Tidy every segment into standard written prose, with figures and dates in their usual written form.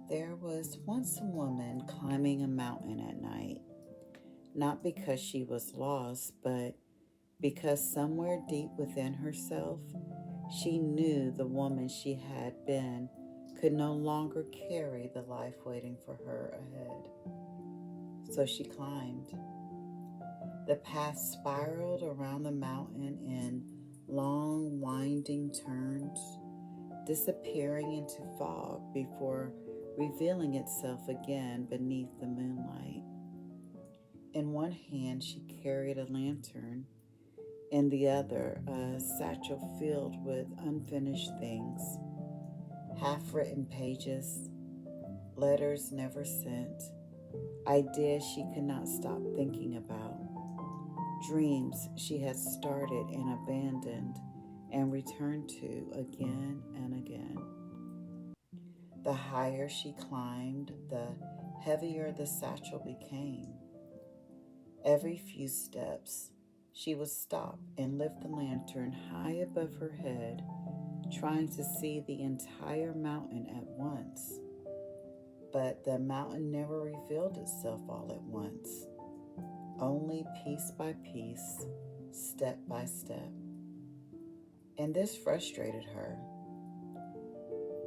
There was once a woman climbing a mountain at night, not because she was lost, but because somewhere deep within herself, she knew the woman she had been could no longer carry the life waiting for her ahead. So she climbed. The path spiraled around the mountain in long, winding turns, disappearing into fog before revealing itself again beneath the moonlight. In one hand, she carried a lantern, in the other, a satchel filled with unfinished things, half written pages, letters never sent, ideas she could not stop thinking about, dreams she had started and abandoned and returned to again and again. The higher she climbed, the heavier the satchel became. Every few steps, she would stop and lift the lantern high above her head, trying to see the entire mountain at once. But the mountain never revealed itself all at once, only piece by piece, step by step. And this frustrated her.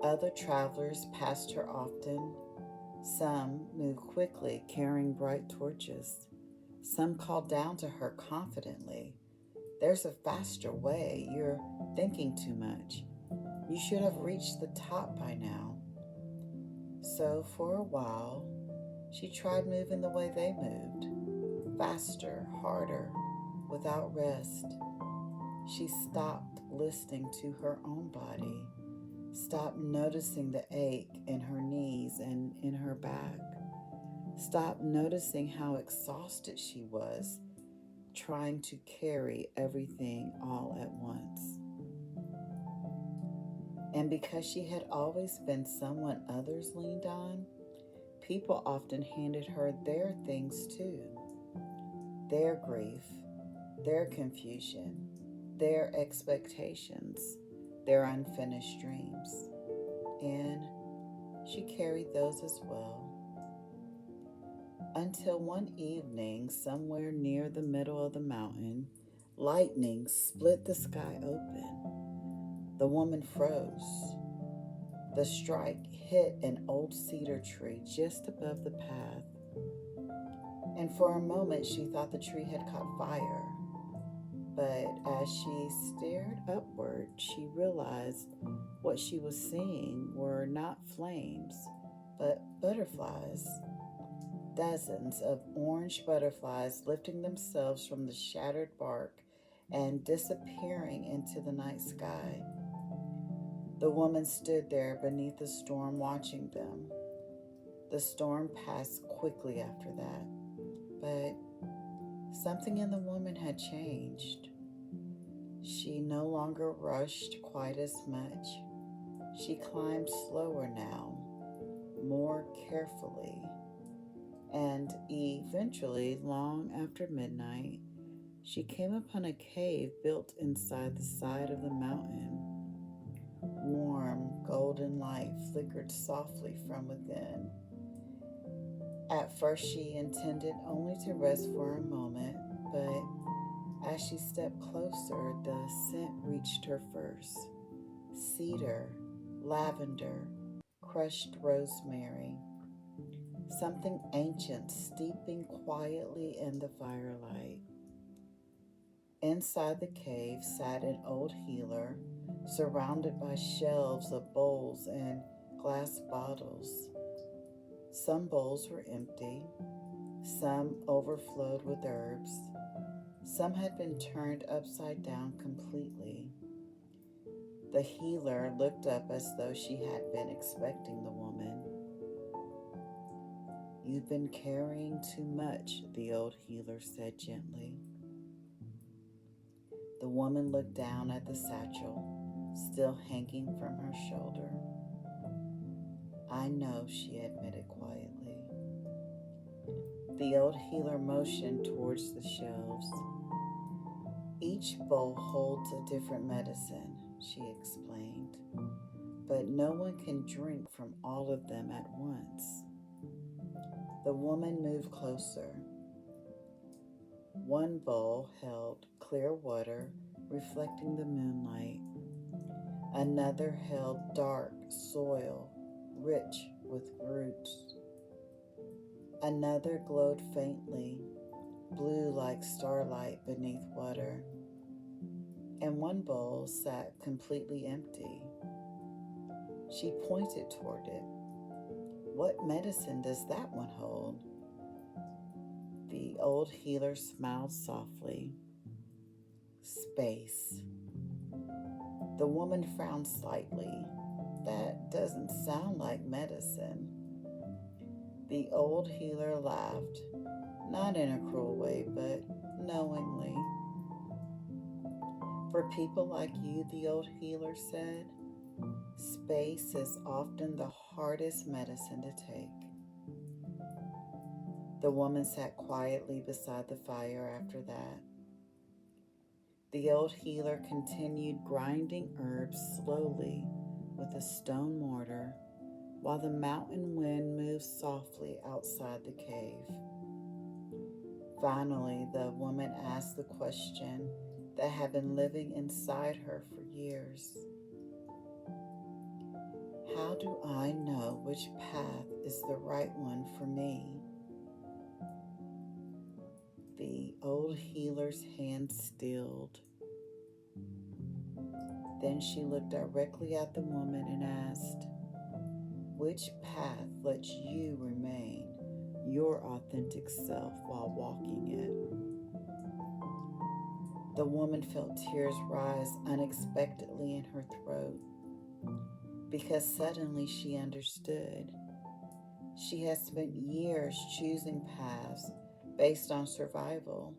Other travelers passed her often. Some moved quickly, carrying bright torches. Some called down to her confidently, "There's a faster way. You're thinking too much. You should have reached the top by now." So for a while, she tried moving the way they moved, faster, harder, without rest. She stopped listening to her own body, stopped noticing the ache in her knees and in her back, stopped noticing how exhausted she was trying to carry everything all at once. And because she had always been someone others leaned on, people often handed her their things too, their grief, their confusion, their expectations, their unfinished dreams. And she carried those as well. Until one evening, somewhere near the middle of the mountain, lightning split the sky open. The woman froze. The strike hit an old cedar tree just above the path. And for a moment, she thought the tree had caught fire. But as she stared upward, she realized what she was seeing were not flames, but butterflies. Dozens of orange butterflies lifting themselves from the shattered bark and disappearing into the night sky. The woman stood there beneath the storm watching them. The storm passed quickly after that, but something in the woman had changed. She no longer rushed quite as much. She climbed slower now, more carefully, and eventually, long after midnight, she came upon a cave built inside the side of the mountain. Warm, golden light flickered softly from within. At first, she intended only to rest for a moment, but as she stepped closer, the scent reached her first. Cedar, lavender, crushed rosemary, something ancient steeping quietly in the firelight. Inside the cave sat an old healer, surrounded by shelves of bowls and glass bottles. Some bowls were empty, some overflowed with herbs, some had been turned upside down completely. The healer looked up as though she had been expecting the woman. "You've been carrying too much," the old healer said gently. The woman looked down at the satchel, still hanging from her shoulder. "I know," she admitted quietly. The old healer motioned towards the shelves. "Each bowl holds a different medicine," she explained. but no one can drink from all of them at once. The woman moved closer. One bowl held clear water reflecting the moonlight. Another held dark soil, rich with roots. Another glowed faintly, blue like starlight beneath water. And one bowl sat completely empty. She pointed toward it. What medicine does that one hold? The old healer smiled softly. Space. The woman frowned slightly. That doesn't sound like medicine. The old healer laughed, not in a cruel way, but knowingly. For people like you, the old healer said, space is often the hardest medicine to take. The woman sat quietly beside the fire after that. The old healer continued grinding herbs slowly with a stone mortar while the mountain wind moved softly outside the cave. Finally, the woman asked the question that had been living inside her for years. How do I know which path is the right one for me? The old healer's hand stilled. Then she looked directly at the woman and asked, which path lets you remain your authentic self while walking it? The woman felt tears rise unexpectedly in her throat because suddenly she understood. She had spent years choosing paths based on survival,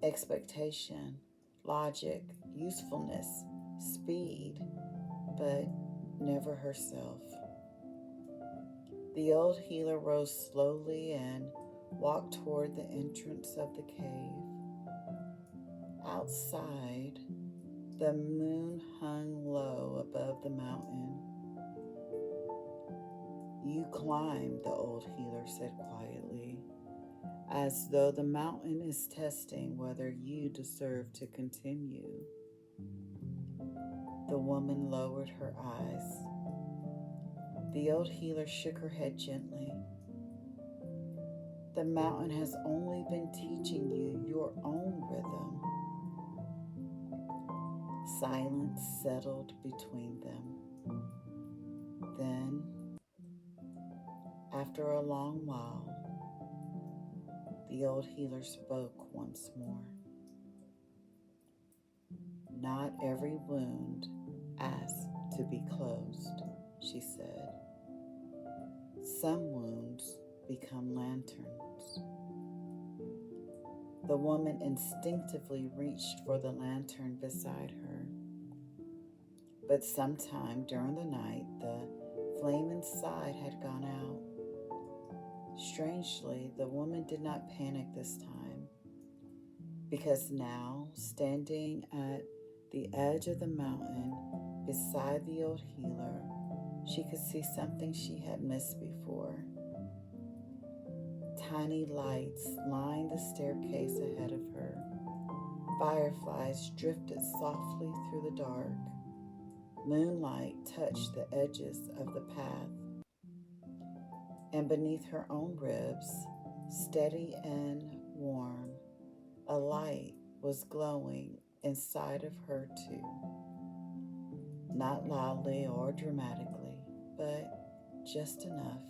expectation, logic, usefulness, speed, but never herself. The old healer rose slowly and walked toward the entrance of the cave. Outside, the moon hung low above the mountain. You climb, the old healer said quietly, as though the mountain is testing whether you deserve to continue. The woman lowered her eyes. The old healer shook her head gently. The mountain has only been teaching you your own rhythm. Silence settled between them. Then, after a long while, the old healer spoke once more. Not every wound asks to be closed, she said. Some wounds become lanterns. The woman instinctively reached for the lantern beside her. But sometime during the night, the flame inside had gone out. Strangely, the woman did not panic this time, because now, standing at the edge of the mountain beside the old healer, she could see something she had missed before. Tiny lights lined the staircase ahead of her. Fireflies drifted softly through the dark. Moonlight touched the edges of the path. And beneath her own ribs, steady and warm, a light was glowing inside of her too. Not loudly or dramatically, but just enough.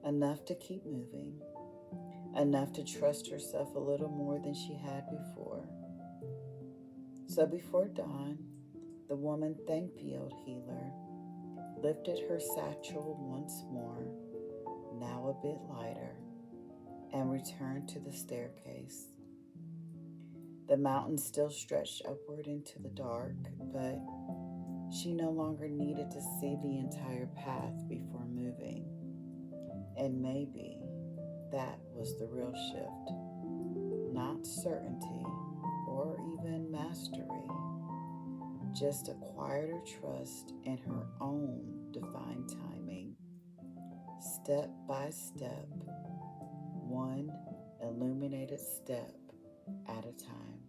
Enough to keep moving. Enough to trust herself a little more than she had before. So before dawn, the woman thanked the old healer, lifted her satchel once more, now a bit lighter, and returned to the staircase. The mountain still stretched upward into the dark, but she no longer needed to see the entire path before moving. And maybe that was the real shift. Not certainty or even mastery, just acquired her trust in her own divine timing, step by step, one illuminated step at a time.